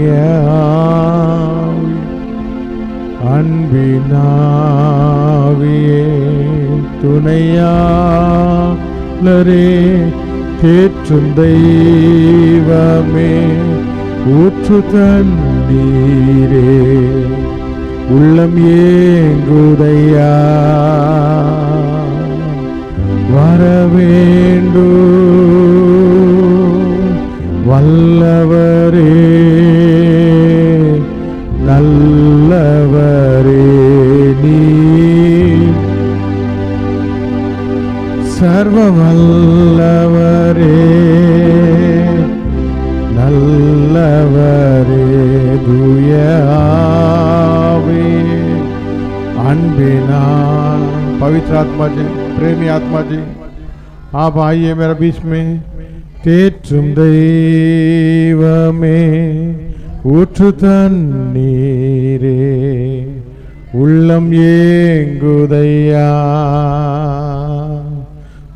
தூய அன்பினாவியே துணையாளரே தேற்றும் தெய்வமே ஊற்று தண்ணீரே உள்ளம் ஏங்குதையா வரவேண்டு வல்லவரே நல்லவரே நீ சர்வ வல்லவரே நல்லவரே தூய ஆவி अनबिना पवित्र आत्मा जी प्रेमी आत्मा जी आप आइए मेरे बीच में தேற்றும் தெய்வமே ஊற்று தண்ணீரே உள்ளம் ஏங்குதையா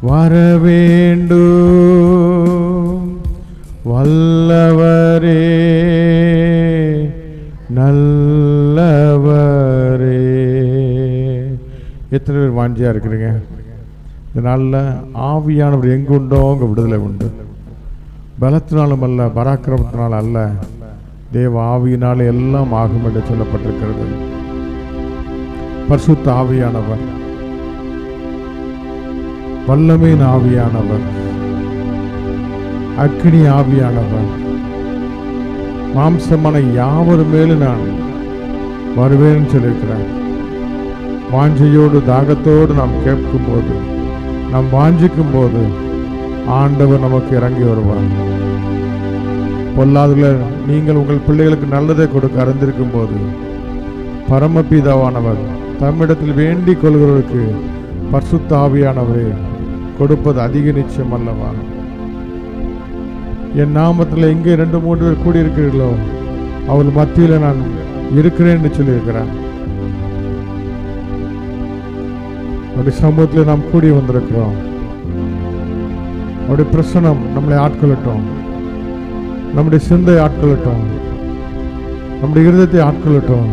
வரவேண்டும் வல்லவரே நல்லவரே. எத்தனை பேர் வாஞ்சியா இருக்கிறீங்க? இந்த நாளில் ஆவியானவர் எங்கு உண்டோ அங்கே விடுதலை உண்டு. பலத்தினாலும் அல்ல, பராக்கிரமத்தினால் அல்ல, தேவ ஆவியினாலே எல்லாம் ஆகும் என்று சொல்லப்பட்டிருக்கிறது. பரிசுத்த ஆவியானவர், வல்லமையின் ஆவியானவர், அக்கினி ஆவியானவர், மாம்சமான யாவர் மேலும் நான் வருவேன்னு சொல்லியிருக்கிறார். வாஞ்சையோடு தாகத்தோடு நாம் கேட்கும் போது, நாம் வாஞ்சிக்கும் போது ஆண்டவர் நமக்கு இறங்கி வருவார். பொல்லாதுல நீங்கள் உங்கள் பிள்ளைகளுக்கு நல்லதை கொடுக்க அறிந்திருக்கும் போது பரமபிதாவானவர் தம்மிடத்தில் வேண்டிக் கொள்கிறவருக்கு பரிசுத்த ஆவியானவரே கொடுப்பது அதிக நிச்சயம் அல்லவா? என் நாமத்தில் எங்கே 2-3 பேர் கூடியிருக்கிறீர்களோ அவள் மத்தியில் நான் இருக்கிறேன் என்று சொல்லியிருக்கிறார். அப்படி சமூகத்தில் நாம் கூடி வந்திருக்கிறோம். அவருடைய பிரசனம் நம்மளை ஆட்கொள்ளட்டும், நம்முடைய சிந்தை ஆட்கொள்ளட்டும், நம்முடைய இருதயத்தை ஆட்கொள்ளட்டும்,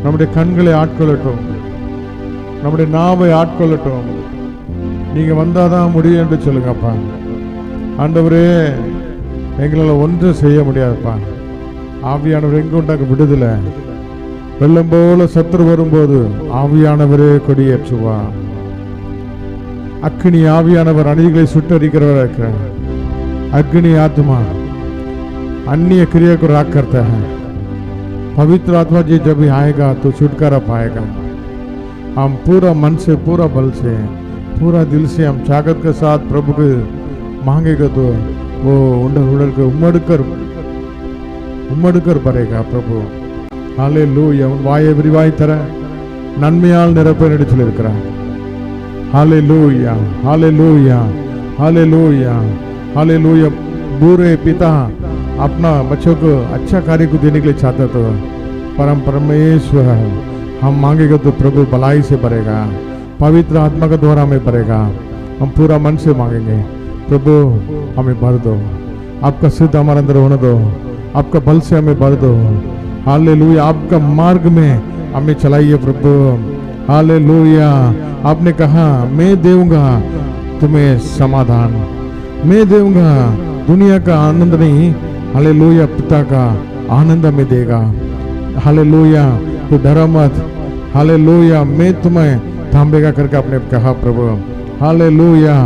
நம்முடைய கண்களை ஆட்கொள்ளட்டும், நம்முடைய நாவை ஆட்கொள்ளட்டும். நீங்க வந்தாதான் முடியும் என்று சொல்லுங்கப்பா. ஆண்டவரே, எங்களால் ஒன்றும் செய்ய முடியாதுப்பா. ஆவியானவர் எங்கு உண்டாக்க விடுதலை. வெள்ளம் போல சத்துரு வரும்போது ஆவியானவரே கொடியேற்றுவா. अग्नि आवियानवर अणिகளை सुट्टरिக்கிறவர் இருக்கிறார். अग्नि आत्मा अन्य क्रिया को राग करता है. पवित्र आत्मा जी जब भी आएगा तो छुटकारा पाएगा. हम पूरा मन से, पूरा बल से, पूरा दिल से हम ताकत के साथ प्रभु के मांगेगा तो वो उड़ल के उम्मड़कर पड़ेगा प्रभु. हालेलूया. उन वाये विवाही तरह नन्மையால் நிரப்ப சொல்லியிருக்கிறார். Hallelujah, hallelujah, hallelujah, hallelujah. बुरे पिता अपना बच्चों को अच्छा कार्य को देने के लिए चाहता तो परम परमेश्वर हम मांगेगा तो प्रभु भलाई से भरेगा, पवित्र आत्मा का द्वारा हमें भरेगा. हम पूरा मन से मांगेंगे, प्रभु हमें भर दो, आपका सिद्ध हमारे अंदर होने दो, आपका बल से हमें भर दो. हालेलूया. आपका मार्ग में हमें चलाइए प्रभु. हालेलूया. आपने कहा मैं दूंगा तुम्हें समाधान, मैं दूंगा दुनिया का आनंद नहीं, हालेलूया, पिता का आनंद हमें देगा. हालेलूया. तो डरो मत. हालेलूया. मैं तुम्हें थामेगा करके आपने कहा प्रभु. हालेलूया.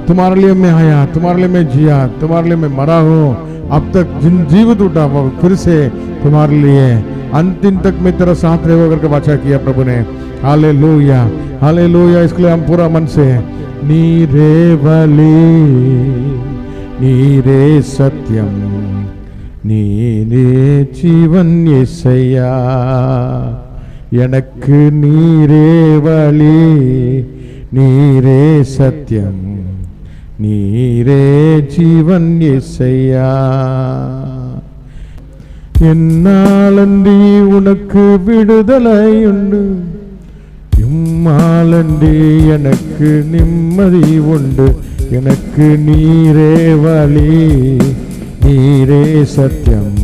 तुम्हारे लिए मैं आया, तुम्हारे लिए मैं जिया, तुम्हारे लिए मैं मरा हूँ, अब तक जीवित उठा फिर से तुम्हारे लिए अंतिम तक मैं तेरा साथ रहेगा करके वाचा किया प्रभु ने. Hallelujah, hallelujah. इसके लिए हम पूरा मन से नीरे वली नीरे सत्यम नीरे जीवन येसैया, எனக்கு நீரே வழி நீரே சத்தியம் நீரே ஜீவன் येसैया. என்னாலன்றி உனக்கு விடுதலை உண்டு, இம்மாலன்றி எனக்கு நிம்மதி உண்டு. எனக்கு நீரே வழி நீரே சத்தியம்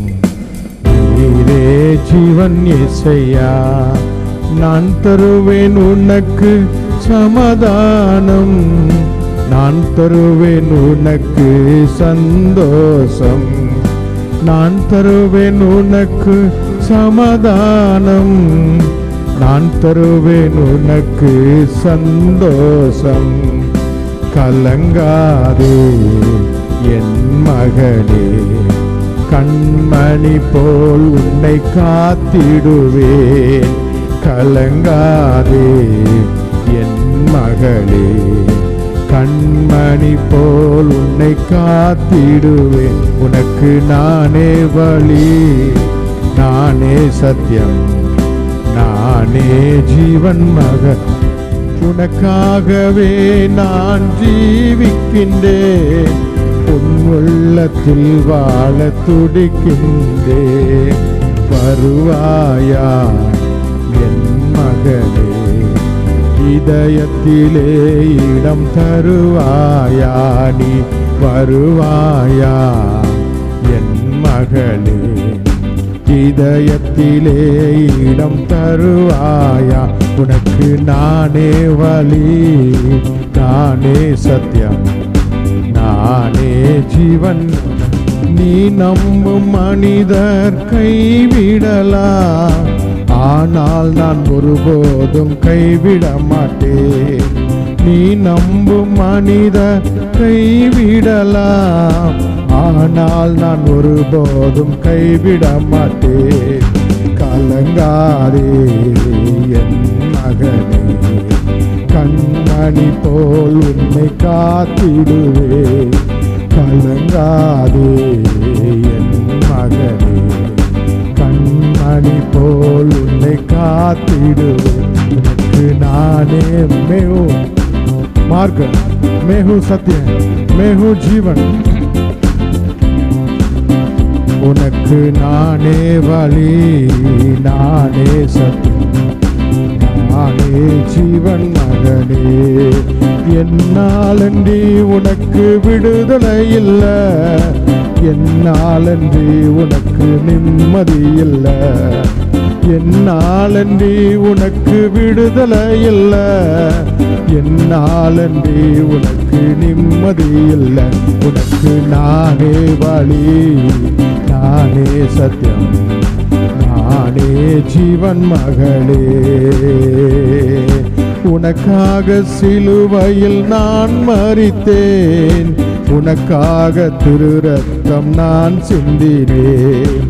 நீரே ஜீவன் இயேசையா. நான் தருவேன் உனக்கு சமாதானம், நான் தருவேன் உனக்கு சந்தோஷம், நான் தருவேன் உனக்கு சமாதானம், நான் தருவேன் உனக்கு சந்தோஷம். கலங்காதே என் மகனே, கண்மணி போல் உன்னை காத்திடுவேன். கலங்காதே என் மகளே, கண்மணி போல் உன்னை காத்திடுவேன். உனக்கு நானே வழி, நானே சத்தியம், நானே ஜீவன் மகன். உனக்காகவே நான் ஜீவிக்கின்றேன், உன் உள்ளத்தில் வாழ துடிக்கின்றேன். வருவாயா என் மகனே, இதயத்திலே இடம் தருவாயா, நீ வருவாயா என் மகளே, இதயத்திலே இடம் தருவாயா. உனக்கு நானே வழி, நானே சத்தியம், நானே ஜீவன். நீ நம்பும் மனிதர் கைவிடலாம், ஆனால் நான் ஒருபோதும் கைவிட மாட்டேன். நீ நம்பும் மனிதர் கைவிடலாம், ஆனால் நான் ஒருபோதும் கைவிட மாட்டேன். கலங்காதே என் மகனே, கண்மணி போல் உன்னை காத்திடுவேன். கலங்காதே என் மகனே, கண்மணி போல் உன்னை காத்திடுவேன். உனக்கு நானே மேஹு மார்ग, மேஹு சத்ய, மேஹு ஜீவன். உனக்கு நானே வழி, நானே சத்தியம், நானே ஜீவன் மகனே. என்னாலன்றி உனக்கு விடுதலை இல்லை, என்னாலன்றி உனக்கு நிம்மதி இல்லை, என்னாலன்றி உனக்கு விடுதலை இல்லை, என்னாலன்றி உனக்கு நிம்மதி இல்லை. உனக்கு நானே வழி, நானே சத்தியம், நானே ஜீவன் மகளே. உனக்காக சிலுவையில் நான் மரித்தேன், உனக்காக திரு ரத்தம் நான் சிந்தினேன்.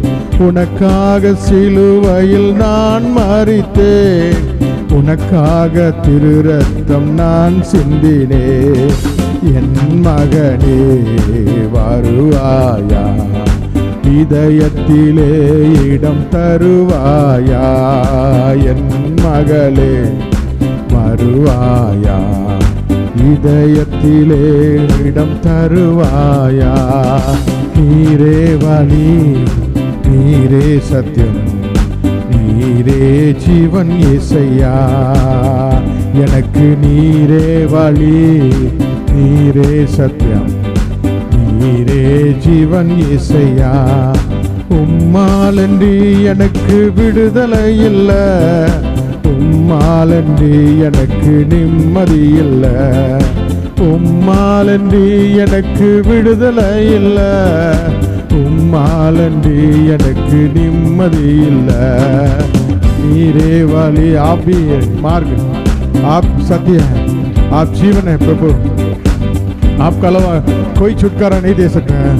உனக்காக சிலுவையில் நான் மரித்தேன், உனக்காக திரு ரத்தம் நான் சிந்தினேன். என் மகனே வருவாயா, இதயத்திலே இடம் தருவாயா. என் மகளே வருவாயா, இதயத்திலே இடம் தருவாயா. நீரே வழி, நீரே சத்தியம், நீரே ஜீவன் இயேசையா. எனக்கு நீரே வழி, நீரே சத்தியம், நீரே ஜீவன் இயேசையா. உம்மாலன்றி எனக்கு விடுதலை இல்லை, உம்மாலன்றி எனக்கு நிம்மதி இல்லை, உம்மாலன்றி எனக்கு விடுதலை இல்லை, உம்மாலன்றி எனக்கு நிம்மதி இல்லை. நீரே वाली आप भी है, मार्ग आप सत्य है, आप जीवन है प्रभु, आपका अलावा कोई छुटकारा नहीं दे सकता है।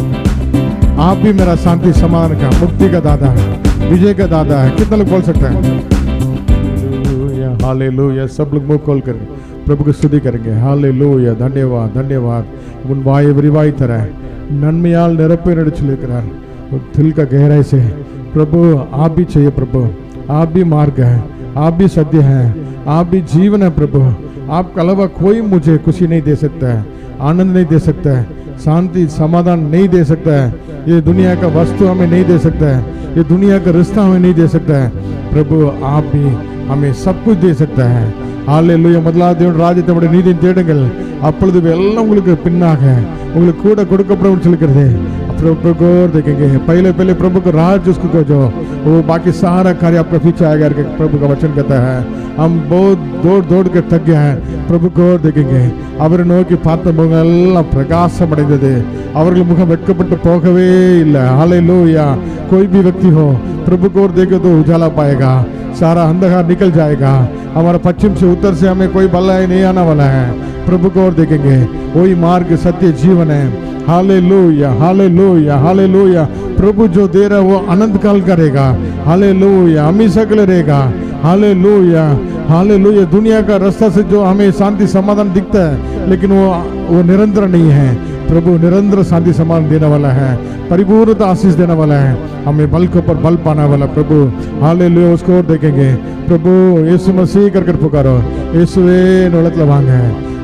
आप भी मेरा शांति समाधान का, मुक्ति का दाता है, विजय का दाता है। कितना लोग बोल सकते हैं हालेलुया? सब लोग मुंह खोल कर प्रभु की स्तुति करेंगे। हालेलुया, धन्यवाद धन्यवाद। उन वायु विवाही तरह नन्मयाल निरपे नडिचलेकर दिल का गहराई से प्रभु आप भी चाहिए प्रभु, आप भी मार्ग है, आप भी सत्य है, आप भी जीवन है प्रभु। आपके अलावा कोई मुझे खुशी नहीं दे सकता है, आनंद नहीं दे सकता है, शांति समाधान नहीं दे सकता है। ये दुनिया का वस्तु हमें नहीं दे सकता है, ये दुनिया का रिश्ता हमें नहीं दे सकता है। प्रभु आप भी हमें सब कुछ दे सकता है। हालेलुया। முதலாவது தேவன் ராஜ்யத்தை நீதியை தேடுங்கள், அப்பொழுது எல்லாம் உங்களுக்கு பின்னாக உங்களுக்கு கூட கொடுக்கப்படும் சொல்லுகிறது. प्रभु को देखेंगे। पहले पहले प्रभु को राज उसको खोजो, वो बाकी सारा कार्य आपके पीछे आएगा करके प्रभु का वचन कहता है। हम बहुत दौड़ दौड़ के थक गए हैं, प्रभु को देखेंगे। அவரை நோக்கி பார்த்த முகம் எல்லாம் பிரகாசம் அடைந்தது, அவர்கள் முகம் வெட்கப்பட்டு போகவே இல்லை। हालेलुया। कोई भी व्यक्ति हो प्रभु को देखे तो उजाला पाएगा, सारा अंधकार निकल जाएगा। हमारा पश्चिम से उत्तर से हमें कोई भलाई नहीं आने वाला है। प्रभु को देखेंगे, वही मार्ग सत्य जीवन है। Hallelujah hallelujah hallelujah. प्रभु जो दे रहा है वो अनंत काल करेगा। हालेलुया। हमेशा के लिए रहेगा। Hallelujah hallelujah. दुनिया का रास्ता से जो हमें शांति समाधान दिखता है, लेकिन वो निरंतर नहीं है। प्रभु निरंतर शांति समाधान देने वाला है, परिपूर्णता आशीष देने वाला है, हमें बल के ऊपर बल पाने वाला प्रभु। हालेलुया। उसको और देखेंगे। प्रभु यीशु मसीह करके पुकारो, यीशुवे नोलத்துல வாங்க।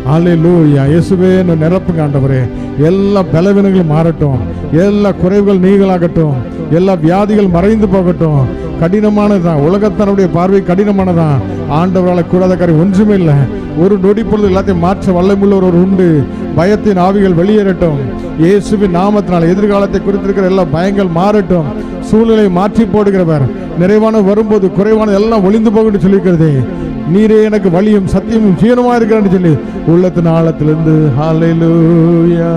हालेलुया। இயேசுவே நிரப்புங்க ஆண்டவரே। எல்லா பலவீனங்களும் மாறட்டும், எல்லா குறைவுகள் நீங்களாகட்டும், எல்லா வியாதிகள் மறைந்து போகட்டும்। கடினமானதான், உலகத்தனுடைய பார்வை கடினமானதான், ஆண்டவரால் கூடாத காரியம் ஒன்றுமே இல்லை। ஒரு நொடி பொழுது எல்லாத்தையும் மாற்ற வல்லமுள்ளவர் உண்டு। பயத்தின் ஆவிகள் வெளியேறட்டும் இயேசுவின் நாமத்தினால்। எதிர்காலத்தை குறித்திருக்கிற எல்லா பயங்கள் மாறட்டும்। சூழ்நிலை மாற்றி போடுகிறவர், நிறைவான வரும்போது குறைவான எல்லாம் ஒளிந்து போகுன்னு சொல்லியிருக்கிறதே। நீரே எனக்கு வழியும் சத்தியமும் ஜீவனுமா இருக்கிறன்னு சொல்லி உள்ளத்தின் ஆழத்திலிருந்து ஹல்லேலூயா।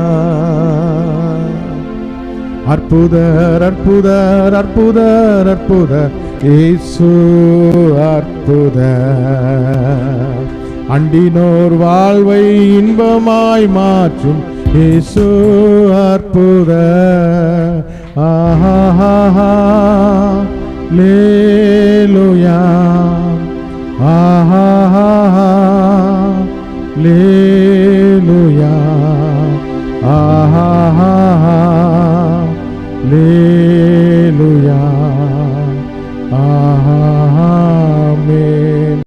அற்புதர் அற்புதர் அற்புதர் அற்புதர் இயேசு அற்புதர்। அண்டினோர் வாழ்வை இன்பமாய் மாற்றும் இயேசு அற்புதர்। ஆஹா லேலுயா ஆஹா லேலுயா ஆஹா லேலுயா ஆஹா